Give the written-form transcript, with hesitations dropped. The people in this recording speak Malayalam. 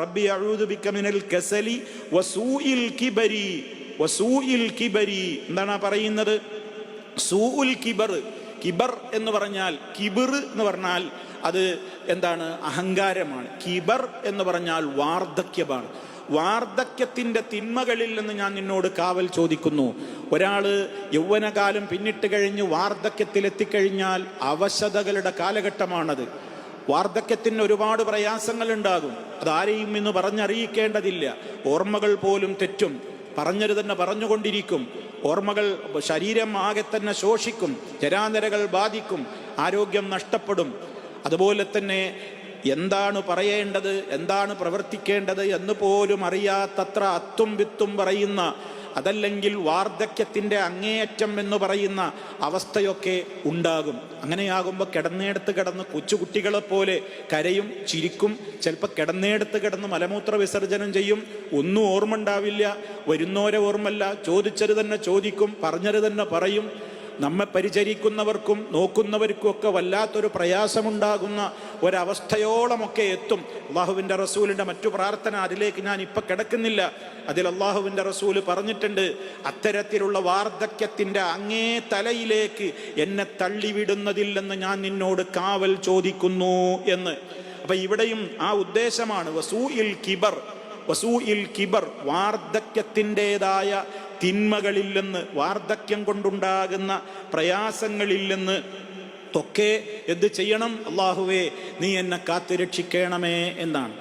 റബ്ബി അഊദു ബിക മിനൽ കസലി വസൂഇൽ കിബരി. വസൂഇൽ കിബരി എന്താണ് പറയുന്നത്? സൂഉൽ കിബർ. കിബർ എന്ന് പറഞ്ഞാൽ, കിബിർ എന്ന് പറഞ്ഞാൽ അത് എന്താണ്? അഹങ്കാരമാണ്. കിബർ എന്ന് പറഞ്ഞാൽ വാർദ്ധക്യമാണ്. വാർദ്ധക്യത്തിന്റെ തിന്മകളിൽ നിന്ന് ഞാൻ നിന്നോട് കാവൽ ചോദിക്കുന്നു. ഒരാള് യൗവനകാലം പിന്നിട്ട് കഴിഞ്ഞ് വാർദ്ധക്യത്തിലെത്തിക്കഴിഞ്ഞാൽ അവശതകളുടെ കാലഘട്ടമാണത്. വാർദ്ധക്യത്തിന് ഒരുപാട് പ്രയാസങ്ങൾ ഉണ്ടാകും. അതാരെയും ഇന്ന് പറഞ്ഞറിയിക്കേണ്ടതില്ല. ഓർമ്മകൾ പോലും തെറ്റും. പറഞ്ഞത് തന്നെ പറഞ്ഞുകൊണ്ടിരിക്കും. ഓർമ്മകൾ ശരീരം ആകെ തന്നെ ശോഷിക്കും. ജരാനരകൾ ബാധിക്കും. ആരോഗ്യം നഷ്ടപ്പെടും. അതുപോലെ തന്നെ എന്താണ് പറയേണ്ടത്, എന്താണ് പ്രവർത്തിക്കേണ്ടത് എന്ന് പോലും അറിയാത്തത്ര അത്തും വിത്തും പറയുന്ന, അതല്ലെങ്കിൽ വാർദ്ധക്യത്തിൻ്റെ അങ്ങേയറ്റം എന്ന് പറയുന്ന അവസ്ഥയൊക്കെ ഉണ്ടാകും. അങ്ങനെയാകുമ്പോൾ കിടന്നേടത്ത് കിടന്ന് കൊച്ചുകുട്ടികളെപ്പോലെ കരയും, ചിരിക്കും. ചിലപ്പോൾ കിടന്നേടത്ത് കിടന്ന് മലമൂത്ര വിസർജനം ചെയ്യും. ഒന്നും ഓർമ്മ ഉണ്ടാവില്ല. വരുന്നോരെ ഓർമ്മല്ല. ചോദിച്ചത് തന്നെ ചോദിക്കും, പറഞ്ഞത് തന്നെ പറയും. നമ്മെ പരിചരിക്കുന്നവർക്കും നോക്കുന്നവർക്കും ഒക്കെ വല്ലാത്തൊരു പ്രയാസമുണ്ടാകുന്ന ഒരവസ്ഥയോളമൊക്കെ എത്തും. അള്ളാഹുവിൻ്റെ റസൂലിൻ്റെ മറ്റു പ്രാർത്ഥന, അതിലേക്ക് ഞാൻ ഇപ്പം കിടക്കുന്നില്ല. അതിൽ അള്ളാഹുവിൻ്റെ റസൂല് പറഞ്ഞിട്ടുണ്ട്, അത്തരത്തിലുള്ള വാർദ്ധക്യത്തിൻ്റെ അങ്ങേ തലയിലേക്ക് എന്നെ തള്ളിവിടുന്നതില്ലെന്ന് ഞാൻ നിന്നോട് കാവൽ ചോദിക്കുന്നു എന്ന്. അപ്പം ഇവിടെയും ആ ഉദ്ദേശമാണ്. വസൂഇൽ കിബർ. വസൂഇൽ കിബർ, വാർദ്ധക്യത്തിൻ്റെതായ തിന്മകളിൽ നിന്ന്, വാർദ്ധക്യം കൊണ്ടുണ്ടാകുന്ന പ്രയാസങ്ങളിൽ നിന്ന് ഒക്കെ എന്ത് ചെയ്യണം? അല്ലാഹുവേ, നീ എന്നെ കാത്തുരക്ഷിക്കണമേ എന്നാണ്.